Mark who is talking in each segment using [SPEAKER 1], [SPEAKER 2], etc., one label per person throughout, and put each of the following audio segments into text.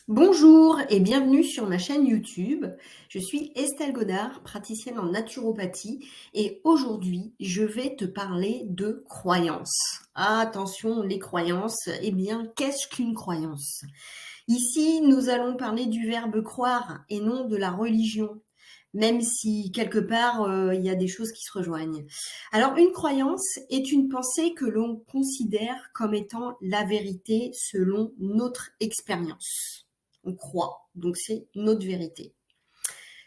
[SPEAKER 1] Bonjour et bienvenue sur ma chaîne YouTube. Je suis Estelle Godard, praticienne en naturopathie et aujourd'hui, je vais te parler de croyances. Ah, attention, les croyances, eh bien, qu'est-ce qu'une croyance? Ici, nous allons parler du verbe croire et non de la religion, même si quelque part, il y a des choses qui se rejoignent. Alors, une croyance est une pensée que l'on considère comme étant la vérité selon notre expérience. On croit, donc c'est notre vérité.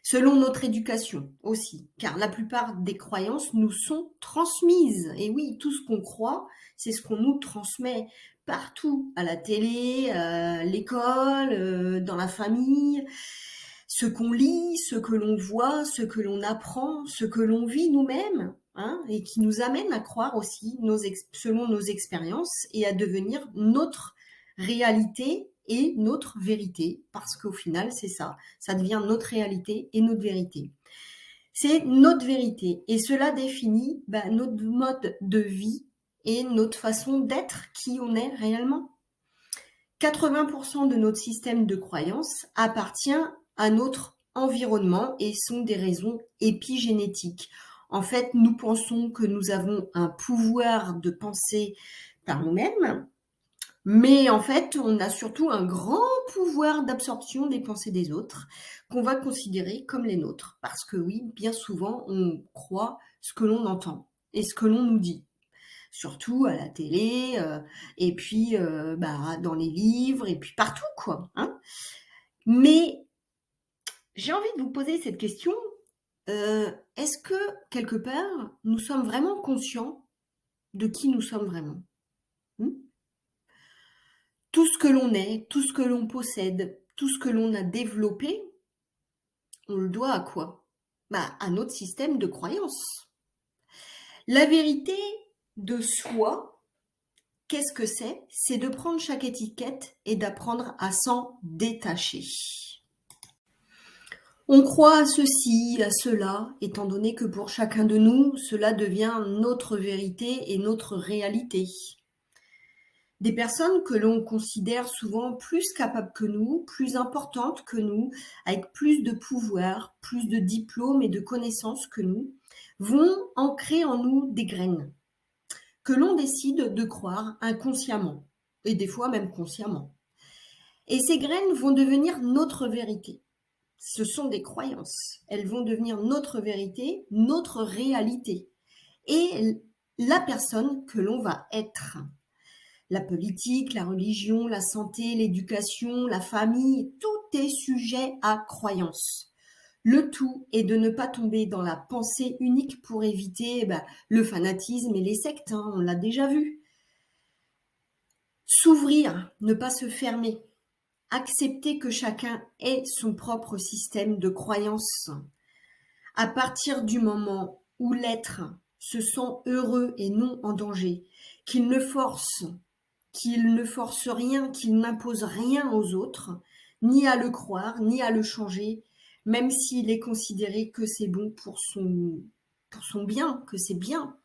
[SPEAKER 1] Selon notre éducation aussi, car la plupart des croyances nous sont transmises. Et oui, tout ce qu'on croit, c'est ce qu'on nous transmet partout, à la télé, à l'école, dans la famille, ce qu'on lit, ce que l'on voit, ce que l'on apprend, ce que l'on vit nous-mêmes, hein, et qui nous amène à croire aussi selon nos expériences et à devenir notre réalité et notre vérité, parce qu'au final, c'est ça. Ça devient notre réalité et notre vérité. C'est notre vérité et cela définit notre mode de vie et notre façon d'être qui on est réellement. 80% de notre système de croyances appartient à notre environnement et sont des raisons épigénétiques. En fait, nous pensons que nous avons un pouvoir de penser par nous-mêmes, mais en fait, on a surtout un grand pouvoir d'absorption des pensées des autres qu'on va considérer comme les nôtres. Parce que oui, bien souvent, on croit ce que l'on entend et ce que l'on nous dit. Surtout à la télé, et puis dans les livres, et puis partout, quoi. Hein. Mais j'ai envie de vous poser cette question. Est-ce que, quelque part, nous sommes vraiment conscients de qui nous sommes vraiment? Tout ce que l'on est, tout ce que l'on possède, tout ce que l'on a développé, on le doit à quoi? À notre système de croyances. La vérité de soi, qu'est-ce que c'est? C'est de prendre chaque étiquette et d'apprendre à s'en détacher. On croit à ceci, à cela, étant donné que pour chacun de nous, cela devient notre vérité et notre réalité. Des personnes que l'on considère souvent plus capables que nous, plus importantes que nous, avec plus de pouvoir, plus de diplômes et de connaissances que nous, vont ancrer en nous des graines que l'on décide de croire inconsciemment, et des fois même consciemment. Et ces graines vont devenir notre vérité. Ce sont des croyances. Elles vont devenir notre vérité, notre réalité. Et la personne que l'on va être. La politique, la religion, la santé, l'éducation, la famille, tout est sujet à croyance. Le tout est de ne pas tomber dans la pensée unique pour éviter le fanatisme et les sectes, hein, on l'a déjà vu. S'ouvrir, ne pas se fermer. Accepter que chacun ait son propre système de croyances. À partir du moment où l'être se sent heureux et non en danger, qu'il ne force rien, qu'il n'impose rien aux autres, ni à le croire, ni à le changer, même s'il est considéré que c'est bon pour son bien, que c'est bien.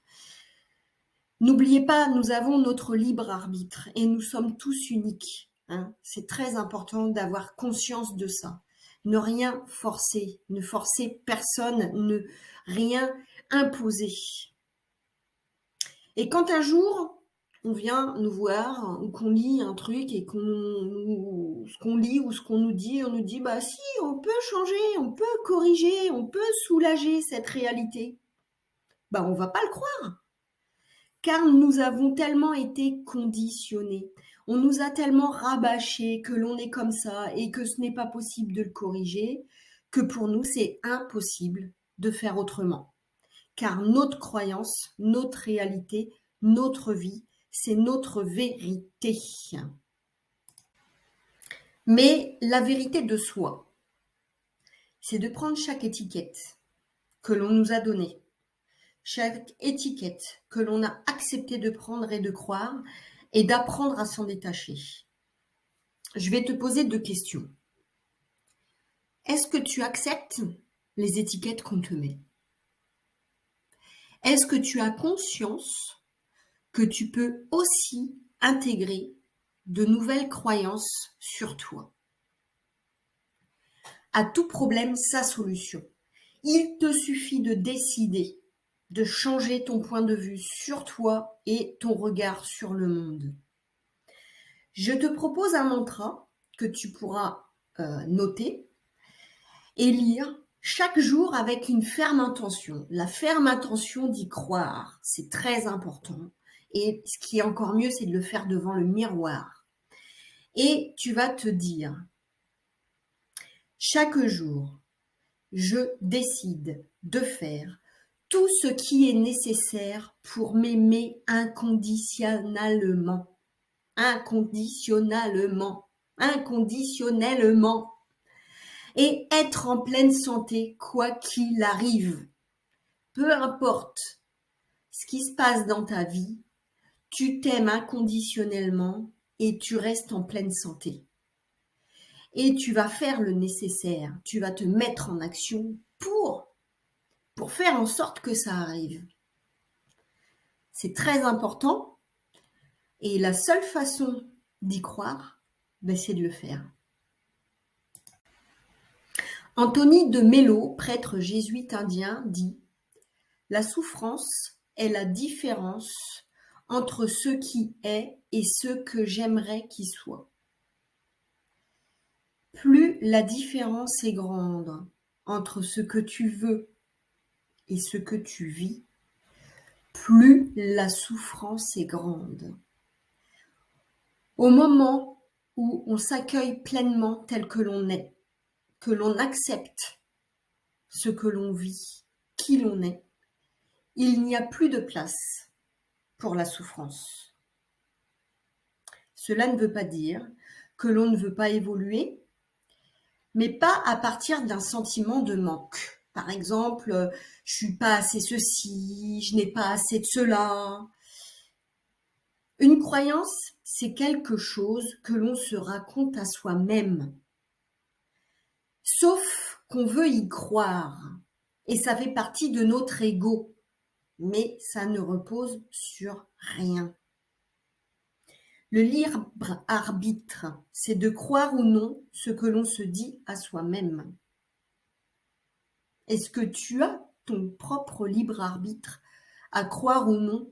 [SPEAKER 1] N'oubliez pas, nous avons notre libre arbitre et nous sommes tous uniques. Hein. C'est très important d'avoir conscience de ça. Ne rien forcer, ne forcer personne, ne rien imposer. Et quand un jour, on vient nous voir ou qu'on lit un truc et ce qu'on lit ou ce qu'on nous dit, on nous dit, si, on peut changer, on peut corriger, on peut soulager cette réalité. On va pas le croire. Car nous avons tellement été conditionnés, on nous a tellement rabâché que l'on est comme ça et que ce n'est pas possible de le corriger, que pour nous c'est impossible de faire autrement. Car notre croyance, notre réalité, notre vie, c'est notre vérité. Mais la vérité de soi, c'est de prendre chaque étiquette que l'on nous a donnée, chaque étiquette que l'on a accepté de prendre et de croire, et d'apprendre à s'en détacher. Je vais te poser 2 questions. Est-ce que tu acceptes les étiquettes qu'on te met? Est-ce que tu as conscience que tu peux aussi intégrer de nouvelles croyances sur toi? À tout problème, sa solution. Il te suffit de décider, de changer ton point de vue sur toi et ton regard sur le monde. Je te propose un mantra que tu pourras noter et lire chaque jour avec une ferme intention. La ferme intention d'y croire, c'est très important. Et ce qui est encore mieux, c'est de le faire devant le miroir. Et tu vas te dire, chaque jour, je décide de faire tout ce qui est nécessaire pour m'aimer inconditionnellement. Inconditionnellement. Inconditionnellement. Et être en pleine santé, quoi qu'il arrive. Peu importe ce qui se passe dans ta vie, tu t'aimes inconditionnellement et tu restes en pleine santé. Et tu vas faire le nécessaire, tu vas te mettre en action pour faire en sorte que ça arrive. C'est très important et la seule façon d'y croire, c'est de le faire. Anthony de Mello, prêtre jésuite indien, dit « La souffrance est la différence entre ce qui est et ce que j'aimerais qu'il soit. Plus la différence est grande entre ce que tu veux et ce que tu vis, plus la souffrance est grande. » Au moment où on s'accueille pleinement tel que l'on est, que l'on accepte ce que l'on vit, qui l'on est, il n'y a plus de place pour la souffrance. Cela ne veut pas dire que l'on ne veut pas évoluer, mais pas à partir d'un sentiment de manque. Par exemple, je suis pas assez ceci, je n'ai pas assez de cela. Une croyance, c'est quelque chose que l'on se raconte à soi-même. Sauf qu'on veut y croire. Et ça fait partie de notre ego. Mais ça ne repose sur rien. Le libre arbitre, c'est de croire ou non ce que l'on se dit à soi-même. Est-ce que tu as ton propre libre arbitre à croire ou non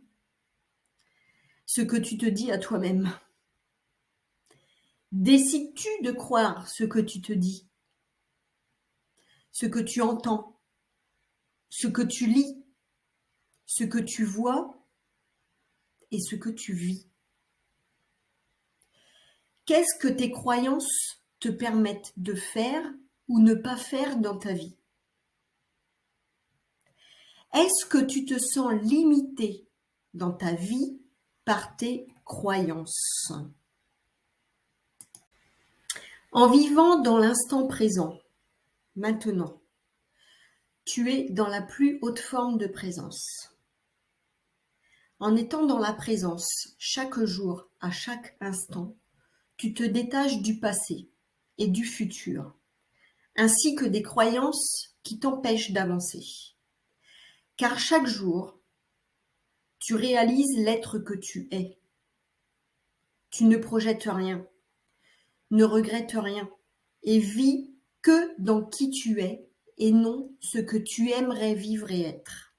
[SPEAKER 1] ce que tu te dis à toi-même? Décides-tu de croire ce que tu te dis, ce que tu entends, ce que tu lis, ce que tu vois et ce que tu vis? Qu'est-ce que tes croyances te permettent de faire ou ne pas faire dans ta vie? Est-ce que tu te sens limité dans ta vie par tes croyances? En vivant dans l'instant présent, maintenant, tu es dans la plus haute forme de présence. En étant dans la présence chaque jour, à chaque instant, tu te détaches du passé et du futur, ainsi que des croyances qui t'empêchent d'avancer. Car chaque jour, tu réalises l'être que tu es. Tu ne projettes rien, ne regrettes rien et vis que dans qui tu es et non ce que tu aimerais vivre et être.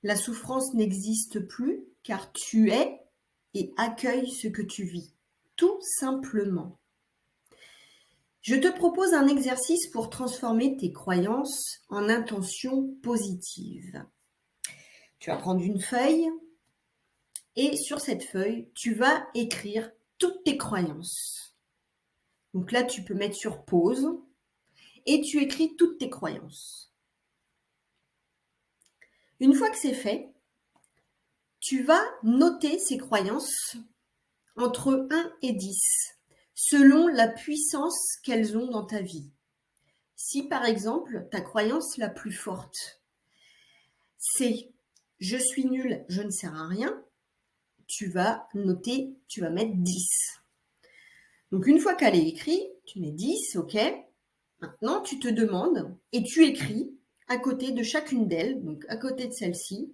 [SPEAKER 1] La souffrance n'existe plus car tu es et accueilles ce que tu vis, tout simplement. Je te propose un exercice pour transformer tes croyances en intentions positives. Tu vas prendre une feuille et sur cette feuille, tu vas écrire toutes tes croyances. Donc là, tu peux mettre sur pause et tu écris toutes tes croyances. Une fois que c'est fait, tu vas noter ces croyances entre 1 et 10, selon la puissance qu'elles ont dans ta vie. Si par exemple, ta croyance la plus forte, c'est « je suis nul, je ne sers à rien », tu vas noter, tu vas mettre 10. Donc une fois qu'elle est écrite, tu mets 10, ok. Maintenant, tu te demandes et tu écris à côté de chacune d'elles, donc à côté de celle-ci,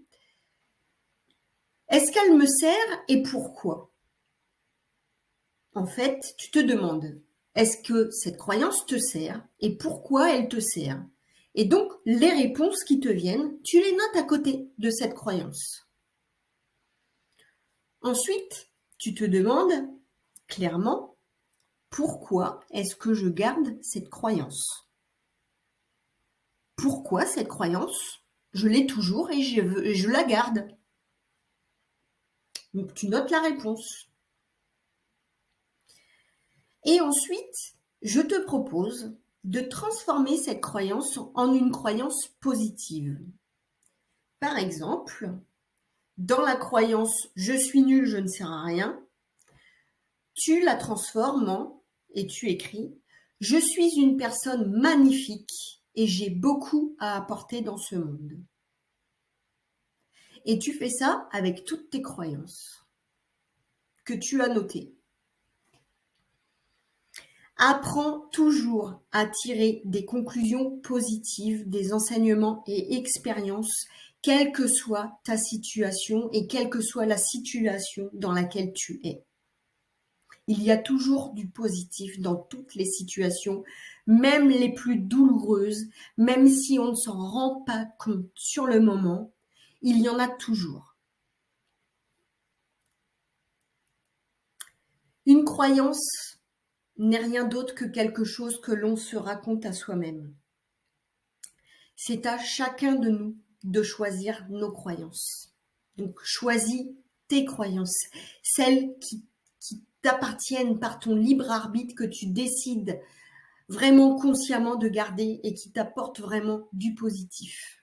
[SPEAKER 1] est-ce qu'elle me sert et pourquoi? En fait, tu te demandes, Est-ce que cette croyance te sert et pourquoi elle te sert? Et donc, les réponses qui te viennent, tu les notes à côté de cette croyance. Ensuite, tu te demandes clairement pourquoi est-ce que je garde cette croyance? Pourquoi cette croyance? Je l'ai toujours et je la garde. Donc, tu notes la réponse. Et ensuite, je te propose de transformer cette croyance en une croyance positive. Par exemple, dans la croyance « je suis nul, je ne sers à rien », tu la transformes en, et tu écris « je suis une personne magnifique et j'ai beaucoup à apporter dans ce monde ». Et tu fais ça avec toutes tes croyances que tu as notées. Apprends toujours à tirer des conclusions positives, des enseignements et expériences, quelle que soit ta situation et quelle que soit la situation dans laquelle tu es. Il y a toujours du positif dans toutes les situations, même les plus douloureuses, même si on ne s'en rend pas compte sur le moment, il y en a toujours. Une croyance n'est rien d'autre que quelque chose que l'on se raconte à soi-même. C'est à chacun de nous de choisir nos croyances. Donc, choisis tes croyances, celles qui t'appartiennent par ton libre arbitre, que tu décides vraiment consciemment de garder et qui t'apportent vraiment du positif.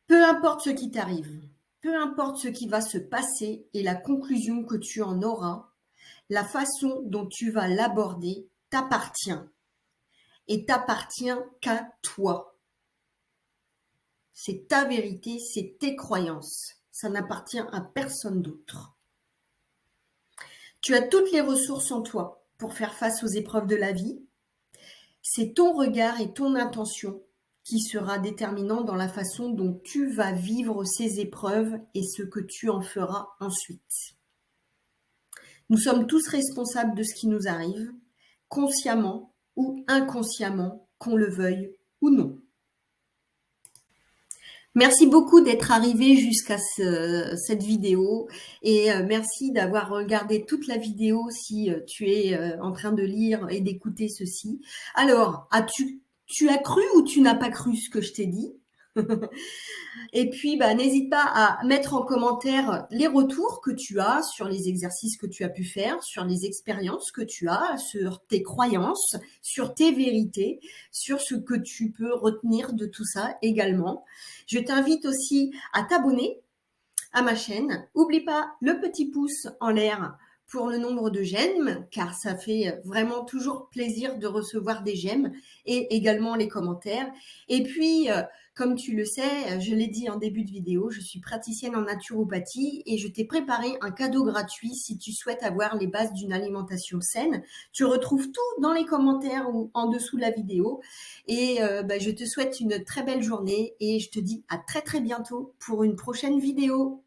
[SPEAKER 1] Peu importe ce qui t'arrive, peu importe ce qui va se passer et la conclusion que tu en auras, la façon dont tu vas l'aborder t'appartient et t'appartient qu'à toi. C'est ta vérité, c'est tes croyances. Ça n'appartient à personne d'autre. Tu as toutes les ressources en toi pour faire face aux épreuves de la vie. C'est ton regard et ton intention qui sera déterminant dans la façon dont tu vas vivre ces épreuves et ce que tu en feras ensuite. Nous sommes tous responsables de ce qui nous arrive, consciemment ou inconsciemment, qu'on le veuille ou non. Merci beaucoup d'être arrivé jusqu'à cette vidéo et merci d'avoir regardé toute la vidéo si tu es en train de lire et d'écouter ceci. Alors, tu as cru ou tu n'as pas cru ce que je t'ai dit? Et puis, n'hésite pas à mettre en commentaire les retours que tu as sur les exercices que tu as pu faire, sur les expériences que tu as, sur tes croyances, sur tes vérités, sur ce que tu peux retenir de tout ça également. Je t'invite aussi à t'abonner à ma chaîne. N'oublie pas le petit pouce en l'air pour le nombre de j'aime, car ça fait vraiment toujours plaisir de recevoir des j'aime et également les commentaires. Et puis, comme tu le sais, je l'ai dit en début de vidéo, je suis praticienne en naturopathie et je t'ai préparé un cadeau gratuit si tu souhaites avoir les bases d'une alimentation saine. Tu retrouves tout dans les commentaires ou en dessous de la vidéo. Et je te souhaite une très belle journée et je te dis à très très bientôt pour une prochaine vidéo.